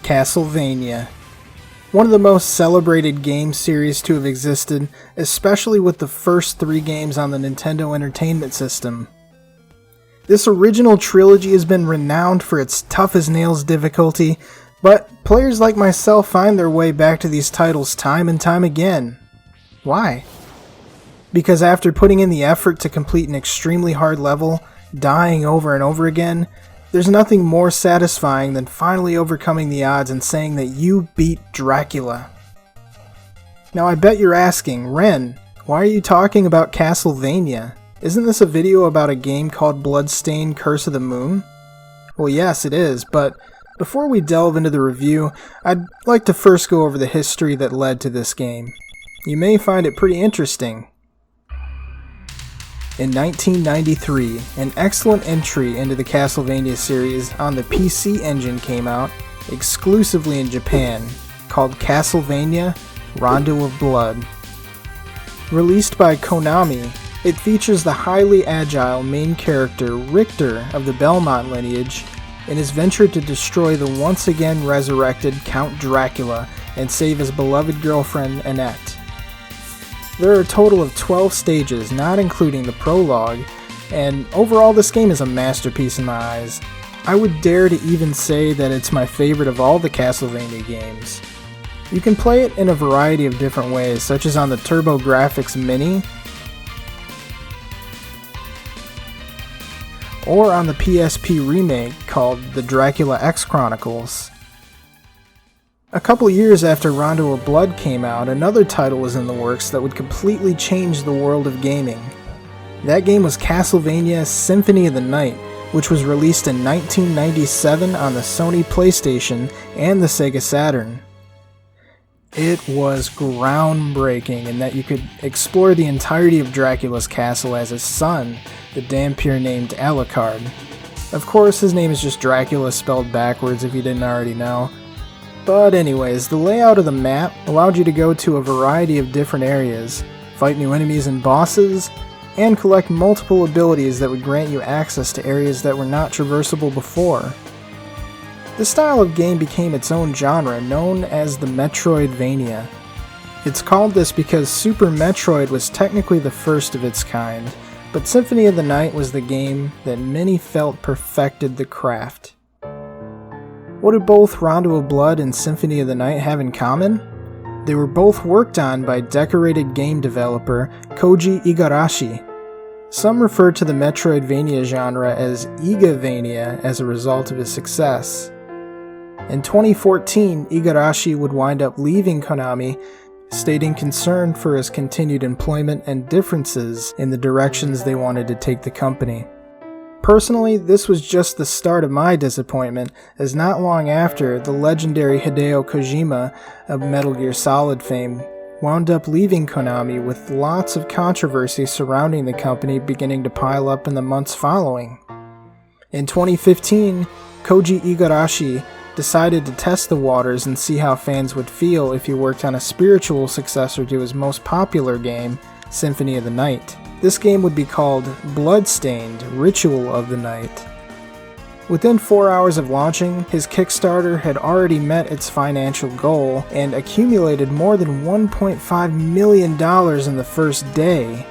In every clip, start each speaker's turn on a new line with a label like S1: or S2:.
S1: CastleVania. One of the most celebrated game series to have existed, especially with the first 3 games on the Nintendo Entertainment System. This original trilogy has been renowned for its tough-as-nails difficulty, but players like myself find their way back to these titles time and time again. Why? Because after putting in the effort to complete an extremely hard level, dying over and over again, there's nothing more satisfying than finally overcoming the odds and saying that you beat Dracula. Now I bet you're asking, Ren, why are you talking about CastleVania? Isn't this a video about a game called Bloodstained Curse of the Moon? Well, yes it is, but before we delve into the review, I'd like to first go over the history that led to this game. You may find it pretty interesting. In 1993, an excellent entry into the Castlevania series on the PC Engine came out, exclusively in Japan, called CastleVania Rondo of Blood. Released by Konami, it features the highly agile main character Richter of the Belmont lineage in his venture to destroy the once again resurrected Count Dracula and save his beloved girlfriend Annette. There are a total of 12 stages, not including the prologue, and overall this game is a masterpiece in my eyes. I would dare to even say that it's my favorite of all the Castlevania games. You can play it in a variety of different ways, such as on the TurboGrafx Mini, or on the PSP remake called The Dracula X Chronicles. A couple years after Rondo of Blood came out, another title was in the works that would completely change the world of gaming. That game was Castlevania Symphony of the Night, which was released in 1997 on the Sony PlayStation and the Sega Saturn. It was groundbreaking in that you could explore the entirety of Dracula's castle as his son, the Dhampir named Alucard. Of course, his name is just Dracula spelled backwards if you didn't already know. But anyways, the layout of the map allowed you to go to a variety of different areas, fight new enemies and bosses, and collect multiple abilities that would grant you access to areas that were not traversable before. This style of game became its own genre, known as the Metroidvania. It's called this because Super Metroid was technically the first of its kind, but Symphony of the Night was the game that many felt perfected the craft. What do both Rondo of Blood and Symphony of the Night have in common? They were both worked on by decorated game developer Koji Igarashi. Some refer to the Metroidvania genre as Igavania as a result of his success. In 2014, Igarashi would wind up leaving Konami, stating concern for his continued employment and differences in the directions they wanted to take the company. Personally, this was just the start of my disappointment, as not long after, the legendary Hideo Kojima of Metal Gear Solid fame wound up leaving Konami with lots of controversy surrounding the company beginning to pile up in the months following. In 2015, Koji Igarashi decided to test the waters and see how fans would feel if he worked on a spiritual successor to his most popular game, Symphony of the Night. This game would be called Bloodstained, Ritual of the Night. Within 4 hours of launching, his Kickstarter had already met its financial goal and accumulated more than $1.5 million in the first day.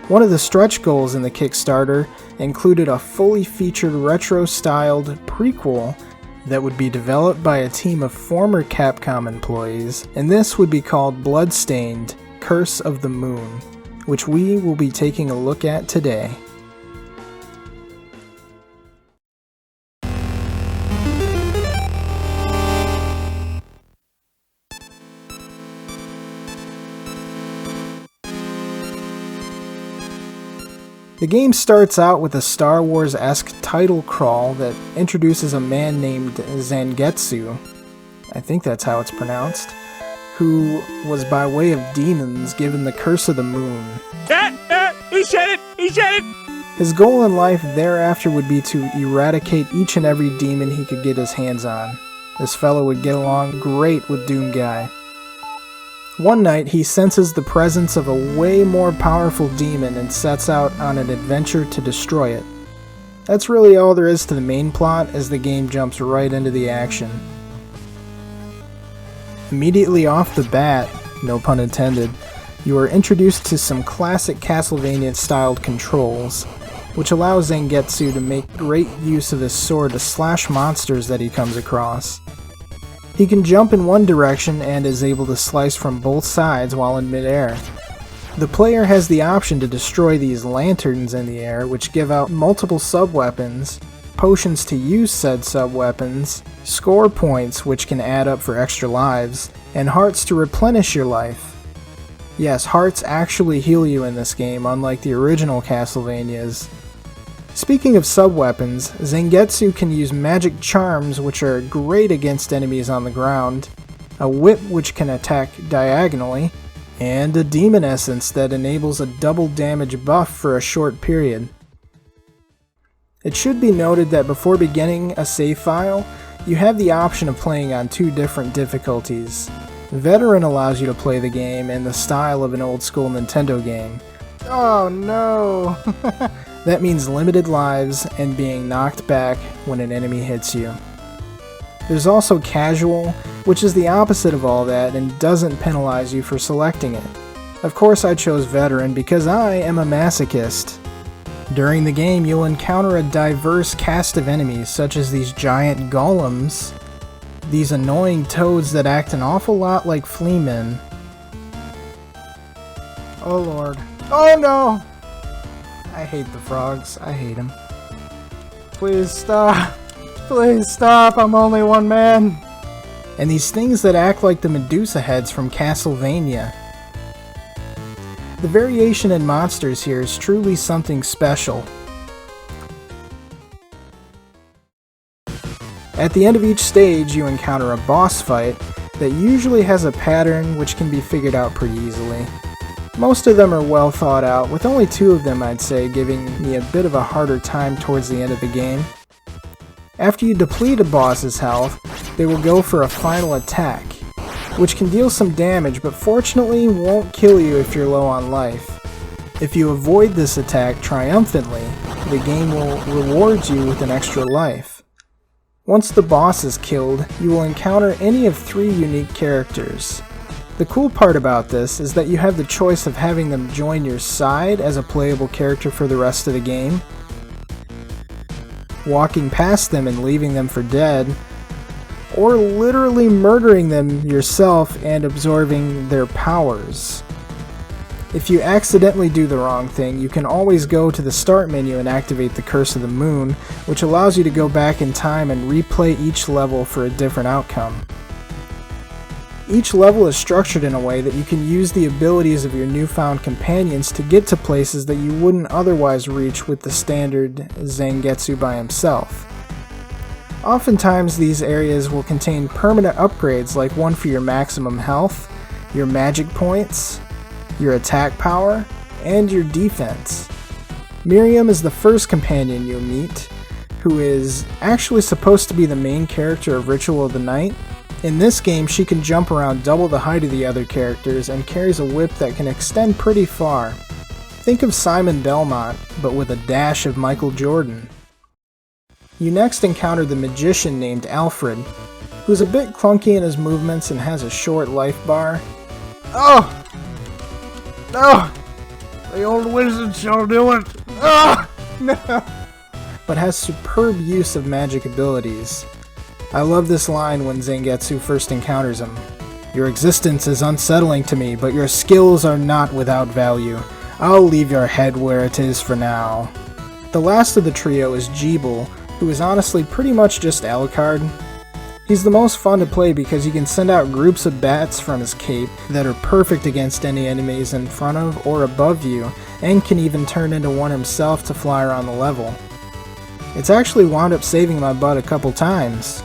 S1: One of the stretch goals in the Kickstarter included a fully featured retro-styled prequel that would be developed by a team of former Capcom employees, and this would be called Bloodstained, Curse of the Moon, which we will be taking a look at today. The game starts out with a Star Wars-esque title crawl that introduces a man named Zangetsu, I think that's how it's pronounced, who was by way of demons given the Curse of the Moon.
S2: He said it! He said it!
S1: His goal in life thereafter would be to eradicate each and every demon he could get his hands on. This fellow would get along great with Doom Guy. One night, he senses the presence of a way more powerful demon and sets out on an adventure to destroy it. That's really all there is to the main plot, as the game jumps right into the action. Immediately off the bat, no pun intended, you are introduced to some classic CastleVania-styled controls, which allows Zangetsu to make great use of his sword to slash monsters that he comes across. He can jump in one direction and is able to slice from both sides while in midair. The player has the option to destroy these lanterns in the air, which give out multiple sub-weapons, potions to use said sub-weapons, score points which can add up for extra lives, and hearts to replenish your life. Yes, hearts actually heal you in this game, unlike the original Castlevanias. Speaking of sub-weapons, Zangetsu can use magic charms which are great against enemies on the ground, a whip which can attack diagonally, and a demon essence that enables a double damage buff for a short period. It should be noted that before beginning a save file, you have the option of playing on 2 different difficulties. Veteran allows you to play the game in the style of an old school Nintendo game. Oh no! That means limited lives and being knocked back when an enemy hits you. There's also casual, which is the opposite of all that and doesn't penalize you for selecting it. Of course I chose veteran because I am a masochist. During the game you'll encounter a diverse cast of enemies such as these giant golems, these annoying toads that act an awful lot like fleamen. Oh lord. Oh no! I hate the frogs. I hate them. Please stop. Please stop. I'm only one man. And these things that act like the Medusa heads from CastleVania. The variation in monsters here is truly something special. At the end of each stage, you encounter a boss fight that usually has a pattern which can be figured out pretty easily. Most of them are well thought out, with only 2 of them I'd say giving me a bit of a harder time towards the end of the game. After you deplete a boss's health, they will go for a final attack, which can deal some damage but fortunately won't kill you if you're low on life. If you avoid this attack triumphantly, the game will reward you with an extra life. Once the boss is killed, you will encounter any of 3 unique characters. The cool part about this is that you have the choice of having them join your side as a playable character for the rest of the game, walking past them and leaving them for dead, or literally murdering them yourself and absorbing their powers. If you accidentally do the wrong thing, you can always go to the start menu and activate the Curse of the Moon, which allows you to go back in time and replay each level for a different outcome. Each level is structured in a way that you can use the abilities of your newfound companions to get to places that you wouldn't otherwise reach with the standard Zangetsu by himself. Oftentimes these areas will contain permanent upgrades like one for your maximum health, your magic points, your attack power, and your defense. Miriam is the first companion you'll meet, who is actually supposed to be the main character of Ritual of the Night. In this game, she can jump around double the height of the other characters and carries a whip that can extend pretty far. Think of Simon Belmont, but with a dash of Michael Jordan. You next encounter the magician named Alfred, who's a bit clunky in his movements and has a short life bar. Oh! No! The old wizard shall do it! Oh! No! But has superb use of magic abilities. I love this line when Zangetsu first encounters him. Your existence is unsettling to me, but your skills are not without value. I'll leave your head where it is for now. The last of the trio is Jeeble, who is honestly pretty much just Alucard. He's the most fun to play because he can send out groups of bats from his cape that are perfect against any enemies in front of or above you, and can even turn into one himself to fly around the level. It's actually wound up saving my butt a couple times.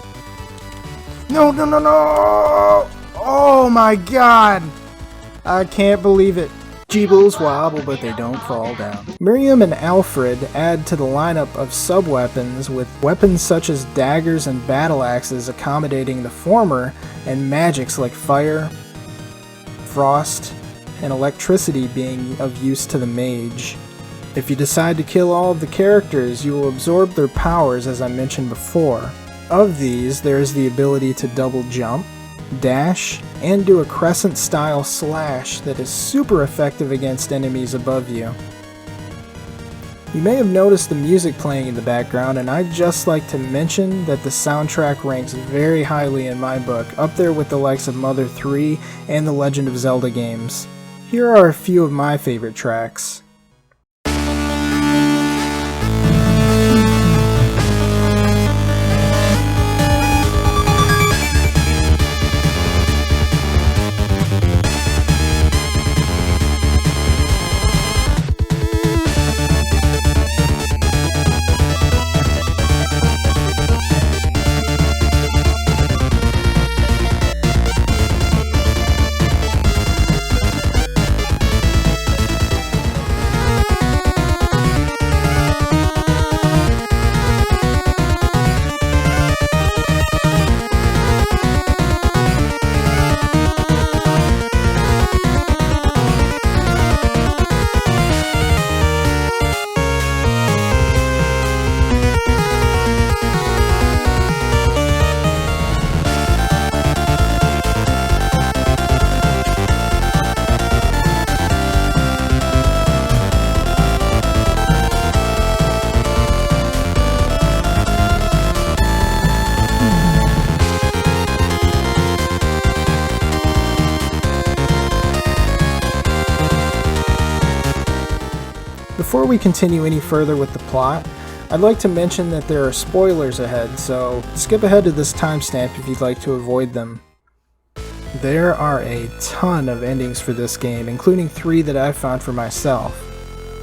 S1: No, no, no, no! Oh my god! I can't believe it. Jeebles wobble, but they don't fall down. Miriam and Alfred add to the lineup of sub-weapons, with weapons such as daggers and battle axes accommodating the former, and magics like fire, frost, and electricity being of use to the mage. If you decide to kill all of the characters, you will absorb their powers as I mentioned before. Of these, there is the ability to double jump, dash, and do a crescent style slash that is super effective against enemies above you. You may have noticed the music playing in the background, and I'd just like to mention that the soundtrack ranks very highly in my book, up there with the likes of Mother 3 and the Legend of Zelda games. Here are a few of my favorite tracks. Before we continue any further with the plot, I'd like to mention that there are spoilers ahead, so skip ahead to this timestamp if you'd like to avoid them. There are a ton of endings for this game, including 3 that I've found for myself.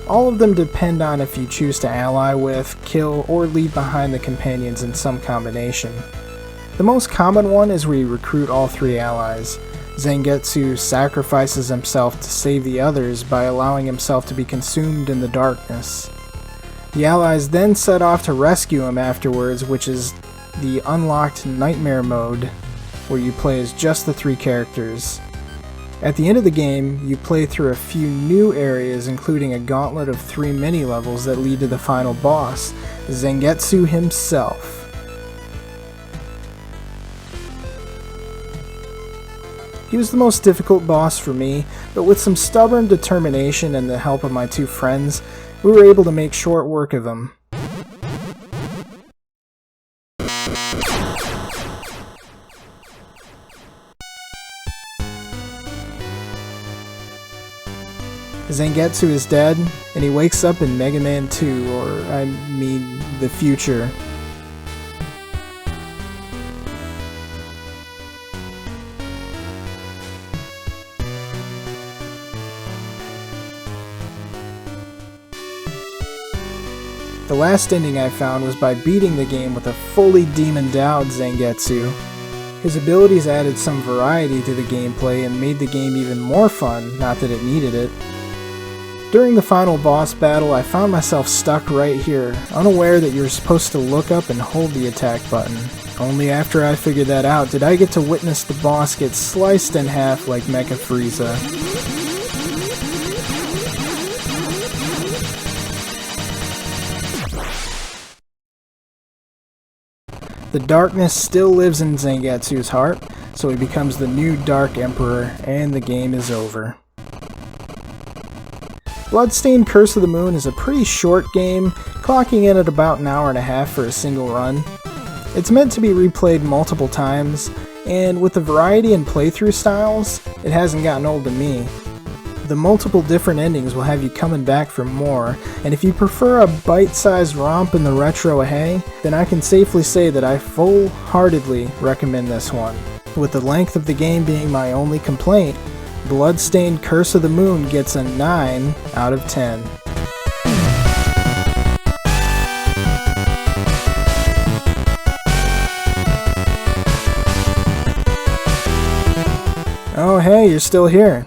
S1: All of them depend on if you choose to ally with, kill, or leave behind the companions in some combination. The most common one is where you recruit all 3 allies. Zangetsu sacrifices himself to save the others by allowing himself to be consumed in the darkness. The allies then set off to rescue him afterwards, which is the unlocked Nightmare mode, where you play as just the 3 characters. At the end of the game, you play through a few new areas, including a gauntlet of 3 mini-levels that lead to the final boss, Zangetsu himself. He was the most difficult boss for me, but with some stubborn determination and the help of my 2 friends, we were able to make short work of him. Zangetsu is dead, and he wakes up in Mega Man 2, or I mean the future. The last ending I found was by beating the game with a fully demon-endowed Zangetsu. His abilities added some variety to the gameplay and made the game even more fun, not that it needed it. During the final boss battle, I found myself stuck right here, unaware that you're supposed to look up and hold the attack button. Only after I figured that out did I get to witness the boss get sliced in half like Mecha Frieza. The darkness still lives in Zangetsu's heart, so he becomes the new Dark Emperor, and the game is over. Bloodstained Curse of the Moon is a pretty short game, clocking in at about an hour and a half for a single run. It's meant to be replayed multiple times, and with the variety in playthrough styles, it hasn't gotten old to me. The multiple different endings will have you coming back for more, and if you prefer a bite-sized romp in the retro hey, then I can safely say that I full-heartedly recommend this one. With the length of the game being my only complaint, Bloodstained Curse of the Moon gets a 9 out of 10. Oh hey, you're still here.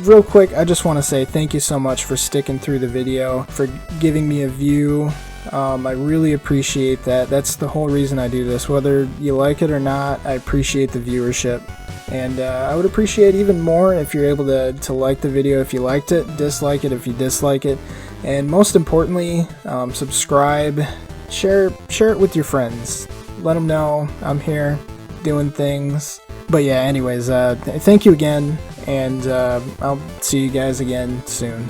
S1: Real quick, I just want to say thank you so much for sticking through the video, for giving me a view. I really appreciate that. That's the whole reason I do this. Whether you like it or not, I appreciate the viewership. And I would appreciate even more if you're able to like the video if you liked it, dislike it if you dislike it, and most importantly, subscribe, share it with your friends. Let them know I'm here. doing things. But yeah, anyways, thank you again, and I'll see you guys again soon.